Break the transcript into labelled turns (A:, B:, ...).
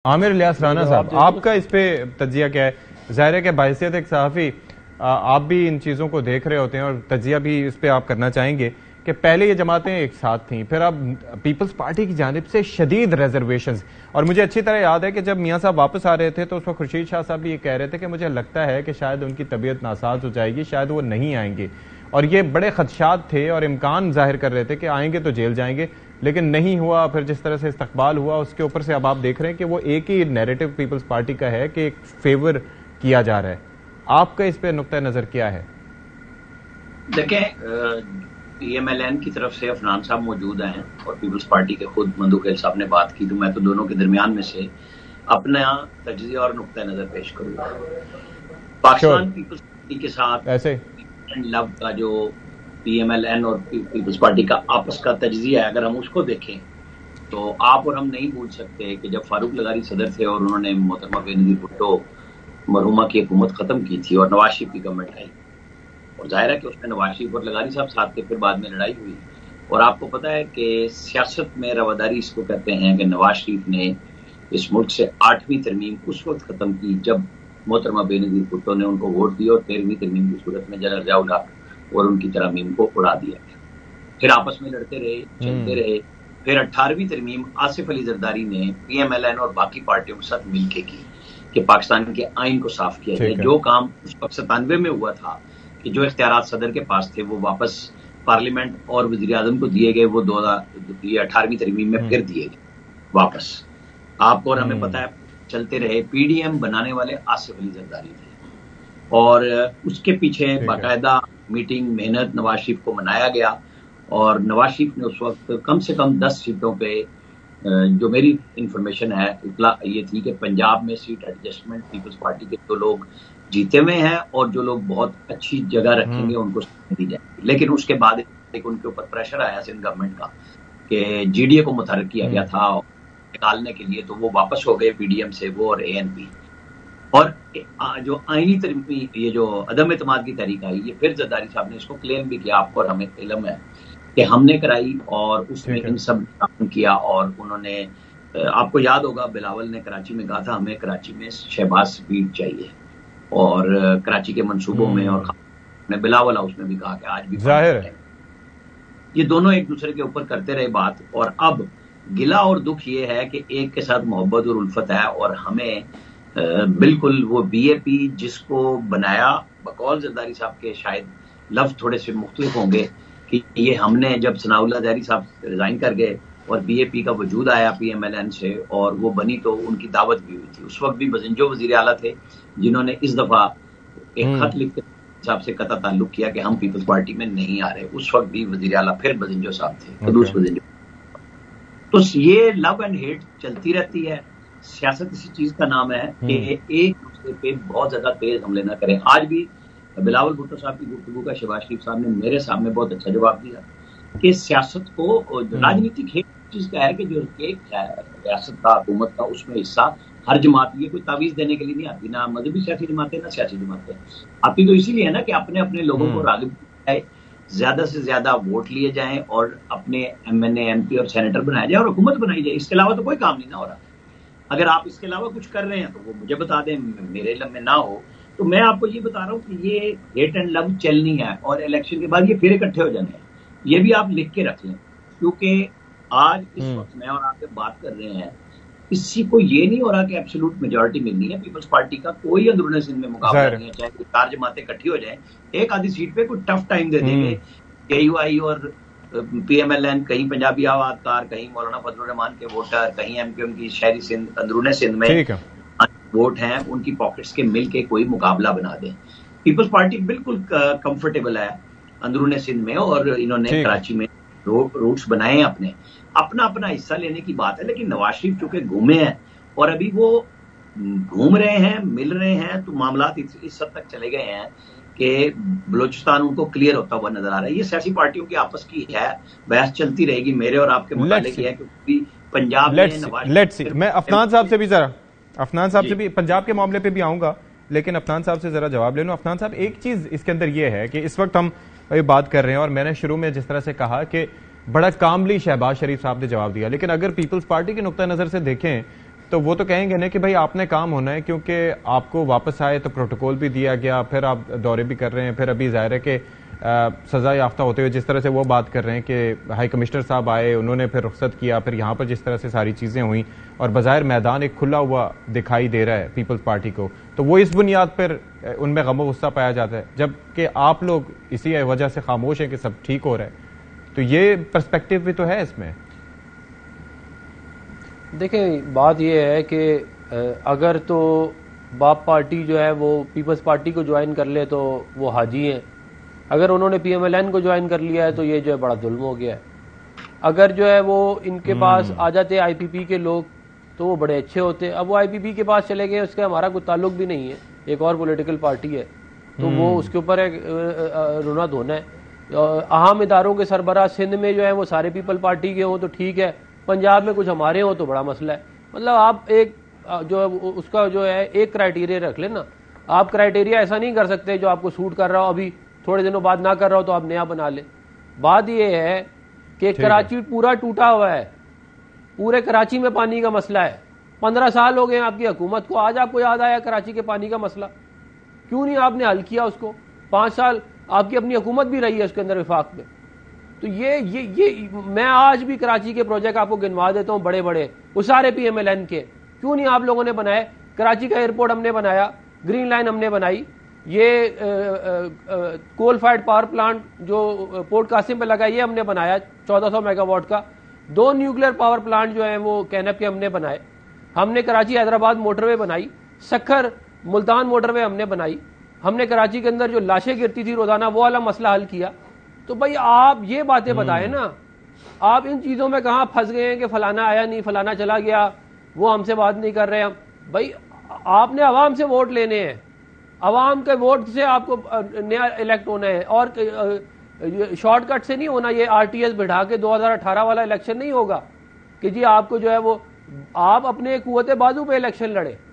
A: عامر الیاس رانا صاحب، آپ کا اس پہ تجزیہ کیا ہے؟ ظاہر ہے کہ بحیثیت ایک صحافی آپ بھی ان چیزوں کو دیکھ رہے ہوتے ہیں اور تجزیہ بھی اس پہ آپ کرنا چاہیں گے کہ پہلے یہ جماعتیں ایک ساتھ تھیں، پھر اب پیپلز پارٹی کی جانب سے شدید ریزرویشنز، اور مجھے اچھی طرح یاد ہے کہ جب میاں صاحب واپس آ رہے تھے تو اس وقت خورشید شاہ صاحب بھی یہ کہہ رہے تھے کہ مجھے لگتا ہے کہ شاید ان کی طبیعت ناساز ہو جائے گی، شاید وہ نہیں آئیں گے، اور یہ بڑے خدشات تھے اور امکان ظاہر کر رہے تھے کہ آئیں گے تو جیل جائیں گے، لیکن نہیں ہوا۔ پھر جس طرح سے استقبال ہوا اس کے اوپر سے اب آپ دیکھ رہے ہیں کہ وہ ایک ہی نیریٹو پیپلز پارٹی کا ہے کہ ایک فیور کیا جا رہا ہے۔ آپ کا اس پہ نقطہ نظر کیا ہے؟
B: دیکھیں، پی ایم ایل این کی طرف سے عفنان صاحب موجود ہیں اور پیپلز پارٹی کے خود مندو خیل صاحب نے بات کی، تو میں تو دونوں کے درمیان میں سے اپنا تجزیہ اور نقطہ نظر پیش کروں گا۔ پاکستان پیپلز پارٹی کے ساتھ
A: ایسے
B: لو کا جو پی ایم ایل این اور پیپلز پارٹی کا آپس کا تجزیہ ہے، اگر ہم اس کو دیکھیں تو آپ اور ہم نہیں بھول سکتے کہ جب فاروق لغاری صدر تھے اور انہوں نے محترمہ بے نظیر بھٹو مرحومہ کی حکومت ختم کی تھی اور نواز شریف کی گورنمنٹ آئی، اور ظاہر ہے کہ اس میں نواز شریف اور لغاری صاحب ساتھ تھے، پھر بعد میں لڑائی ہوئی، اور آپ کو پتہ ہے کہ سیاست میں رواداری اس کو کہتے ہیں کہ نواز شریف نے اس ملک سے 8ویں ترمیم اس وقت ختم کی جب محترمہ بے نظیر بھٹو نے ان کو ووٹ دیا اور 13ویں ترمیم کی صورت میں جنرل ضیاء الحق اور ان کی ترامیم کو اڑا دیا گیا۔ پھر آپس میں لڑتے رہے، چلتے رہے، پھر 18ویں ترمیم آصف علی زرداری نے پی ایم ایل این اور باقی پارٹیوں کے ساتھ مل کے کی کہ پاکستان کے آئین کو صاف کیا جائے۔ جو کام اس وقت 97 میں ہوا تھا کہ جو اختیارات صدر کے پاس تھے وہ واپس پارلیمنٹ اور وزیر اعظم کو دیے گئے، وہ 18ویں ترمیم میں پھر دیے گئے واپس۔ آپ کو اور ہمیں پتہ ہے چلتے رہے، پی ڈی ایم بنانے والے آصف علی زرداری تھے، اور اس کے پیچھے باقاعدہ میٹنگ محنت نواز شریف کو منایا گیا، اور نواز شریف نے اس وقت کم سے کم 10 سیٹوں پہ، جو میری انفارمیشن ہے اطلاع یہ تھی کہ پنجاب میں سیٹ ایڈجسٹمنٹ پیپلز پارٹی کے جو لوگ جیتے ہوئے ہیں اور جو لوگ بہت اچھی جگہ رکھیں گے ان کو دی جائے گی، لیکن اس کے بعد ان کے اوپر پریشر آیا سندھ گورنمنٹ کا کہ جی ڈی اے کو متحرک کیا گیا تھا نکالنے کے لیے، تو وہ واپس ہو گئے پی ڈی ایم سے، وہ اور اے این پی، اور جو آئینی ترمیم یہ جو عدم اعتماد کی تحریک آئی، یہ پھر زرداری صاحب نے اس کو کلیم بھی کیا، آپ کو اور ہمیں علم ہے کہ ہم نے کرائی اور اس میں ان سب کام کیا، اور انہوں نے، آپ کو یاد ہوگا بلاول نے کراچی میں کہا تھا ہمیں کراچی میں شہباز سپیڈ چاہیے، اور کراچی کے منصوبوں میں، اور بلاول ہاؤس میں بھی کہا کہ آج بھی ظاہر ہے یہ دونوں ایک دوسرے کے اوپر کرتے رہے بات، اور اب گلہ اور دکھ یہ ہے کہ ایک کے ساتھ محبت اور الفت ہے، اور ہمیں بالکل وہ بی اے پی جس کو بنایا بقول زرداری صاحب کے، شاید لفظ تھوڑے سے مختلف ہوں گے کہ یہ ہم نے جب ثناء اللہ ظہری صاحب ریزائن کر گئے اور بی اے پی کا وجود آیا پی ایم ایل این سے اور وہ بنی، تو ان کی دعوت بھی ہوئی تھی، اس وقت بھی بزنجو وزیر اعلیٰ تھے جنہوں نے اس دفعہ ایک خط لکھ کے صاحب سے قطع تعلق کیا کہ ہم پیپلز پارٹی میں نہیں آ رہے، اس وقت بھی وزیر اعلیٰ پھر بزنجو صاحب تھے، قدوس بزنجو۔ تو یہ لو اینڈ ہیٹ چلتی رہتی ہے، سیاست اسی چیز کا نام ہے کہ ایک دوسرے پہ بہت زیادہ تیز حملے نہ کریں۔ آج بھی بلاول بھٹو صاحب کی گفتگو کا شہباز شریف صاحب نے میرے سامنے بہت اچھا جواب دیا کہ سیاست کو راجنیتک ہیٹ چیز کا ہے کہ جو ایک ریاست کا حکومت کا اس میں حصہ ہر جماعت، یہ کوئی تعویذ دینے کے لیے نہیں آتی، نہ مذہبی سیاسی جماعتیں نہ سیاسی جماعتیں آتی، تو اسی لیے ہے نا کہ اپنے اپنے لوگوں کو راغب کیا جائے، زیادہ سے زیادہ ووٹ لیے جائیں اور اپنے M N A M P اور سینیٹر بنایا جائے اور حکومت بنائی جائے۔ اس کے علاوہ تو کوئی کام نہیں نہ ہو رہا۔ اگر آپ اس کے علاوہ کچھ کر رہے ہیں تو وہ مجھے بتا دیں، میرے علم میں نہ ہو تو میں آپ کو یہ بتا رہا ہوں کہ یہ ہیٹ اینڈ لو چلنی ہے، اور الیکشن کے بعد یہ پھر اکٹھے ہو جانے ہیں، یہ بھی آپ لکھ کے رکھ لیں، کیونکہ آج اس وقت میں اور آپ سے بات کر رہے ہیں، کسی کو یہ نہیں ہو رہا کہ ایبسولوٹ میجورٹی ملنی ہے پیپلز پارٹی کا، کوئی اندرون سندھ میں مقابلہ نہیں ہے، چاہے کوئی 4 جماعتیں اکٹھی ہو جائیں، ایک آدھی سیٹ پہ کوئی ٹف ٹائم دے دیں گے، اے یو آئی اور پی ایم ایل این، کہیں پنجابی آباد کار، کہیں مولانا فضل الرحمان کے ووٹر، کہیں ایم کیو ایم کی شہری سندھ اندرون سندھ میں ووٹ ہیں، ان کی پاکٹس کے مل کے کوئی مقابلہ بنا دیں۔ پیپلز پارٹی بالکل کمفرٹیبل ہے اندرون سندھ میں، اور انہوں نے کراچی میں روٹس بنائے ہیں، اپنا اپنا حصہ لینے کی بات ہے، لیکن نواز شریف چونکہ گھومے ہیں اور ابھی وہ گھوم رہے ہیں، مل رہے ہیں، تو معاملات اس حد تک چلے گئے ہیں کہ بلوچستان ان کو کلیئر ہوتا ہوا نظر آ رہا ہے۔ یہ سیاسی پارٹیوں کی آپس کی ہے، بحث چلتی رہے گی، میرے اور آپ کے متعلق یہ ہے کہ پنجاب میں نواز،
A: میں افنان صاحب سے بھی افنان صاحب سے بھی پنجاب کے معاملے پہ بھی آؤں گا، لیکن افنان صاحب سے ذرا جواب لے لوں۔ افنان صاحب، ایک چیز اس کے اندر یہ ہے کہ اس وقت ہم یہ بات کر رہے ہیں، اور میں نے شروع میں جس طرح سے کہا کہ بڑا کاملی شہباز شریف صاحب نے جواب دیا، لیکن اگر پیپلز پارٹی کے نقطہ نظر سے دیکھیں تو وہ تو کہیں گے نا کہ بھائی آپ نے کام ہونا ہے، کیونکہ آپ کو واپس آئے تو پروٹوکول بھی دیا گیا، پھر آپ دورے بھی کر رہے ہیں، پھر ابھی ظاہر ہے کہ سزا یافتہ ہوتے ہوئے جس طرح سے وہ بات کر رہے ہیں کہ ہائی کمشنر صاحب آئے، انہوں نے پھر رخصت کیا، پھر یہاں پر جس طرح سے ساری چیزیں ہوئیں اور بظاہر میدان ایک کھلا ہوا دکھائی دے رہا ہے پیپلز پارٹی کو، تو وہ اس بنیاد پر ان میں غم و غصہ پایا جاتا ہے، جبکہ آپ لوگ اسی وجہ سے خاموش ہیں کہ سب ٹھیک ہو رہا ہے. تو یہ پرسپیکٹیو بھی تو ہے اس میں.
C: دیکھیں بات یہ ہے کہ اگر تو باپ پارٹی جو ہے وہ پیپلز پارٹی کو جوائن کر لے تو وہ حاجی ہیں، اگر انہوں نے پی ایم ایل این کو جوائن کر لیا ہے تو یہ جو ہے بڑا ظلم ہو گیا ہے. اگر جو ہے وہ ان کے پاس آ جاتے آئی پی پی کے لوگ تو وہ بڑے اچھے ہوتے. اب وہ آئی پی پی کے پاس چلے گئے، اس کا ہمارا کوئی تعلق بھی نہیں ہے، ایک اور پولیٹیکل پارٹی ہے، تو وہ اس کے اوپر رونا دھونا ہے. اہم اداروں کے سربراہ سندھ میں جو ہے وہ سارے پیپل پارٹی کے ہوں تو ٹھیک ہے، پنجاب میں کچھ ہمارے ہوں تو بڑا مسئلہ ہے. مطلب آپ ایک جو ہے اس کا جو ہے ایک کرائٹیریا رکھ لیں نا. آپ کرائٹیریا ایسا نہیں کر سکتے جو آپ کو سوٹ کر رہا ہو ابھی تھوڑے دنوں بعد نہ کر رہا ہو تو آپ نیا بنا لیں. بات یہ ہے کہ کراچی پورا ٹوٹا ہوا ہے، پورے کراچی میں پانی کا مسئلہ ہے. 15 سال ہو گئے آپ کی حکومت کو، آج آپ کو یاد آیا کراچی کے پانی کا مسئلہ؟ کیوں نہیں آپ نے حل کیا اس کو؟ 5 سال آپ کی اپنی حکومت بھی رہی ہے اس کے اندر وفاق میں. تو یہ میں آج بھی کراچی کے پروجیکٹ آپ کو گنوا دیتا ہوں بڑے بڑے، وہ سارے پی ایم ایل این کے. کیوں نہیں آپ لوگوں نے بنائے؟ کراچی کا ایئرپورٹ ہم نے بنایا، گرین لائن ہم نے بنائی، یہ کول فائرڈ پاور پلانٹ جو پورٹ قاسم پہ لگا یہ ہم نے بنایا 1400 میگا واٹ کا. 2 نیوکلیر پاور پلانٹ جو ہیں وہ کینپ کے ہم نے بنائے. ہم نے کراچی حیدرآباد موٹر وے بنائی، سکھر ملتان موٹر وے ہم نے بنائی. ہم نے کراچی کے اندر جو لاشیں گرتی تھی روزانہ وہ والا مسئلہ حل کیا. تو بھائی آپ یہ باتیں بتائیں نا، آپ ان چیزوں میں کہاں پھنس گئے ہیں کہ فلانا آیا نہیں، فلانا چلا گیا، وہ ہم سے بات نہیں کر رہے. ہم بھائی آپ نے عوام سے ووٹ لینے ہیں، عوام کے ووٹ سے آپ کو نیا الیکٹ ہونا ہے، اور شارٹ کٹ سے نہیں ہونا. یہ آر ٹی ایس بٹھا کے 2018 والا الیکشن نہیں ہوگا کہ جی آپ کو جو ہے وہ آپ اپنے قوت بازو پہ الیکشن لڑے.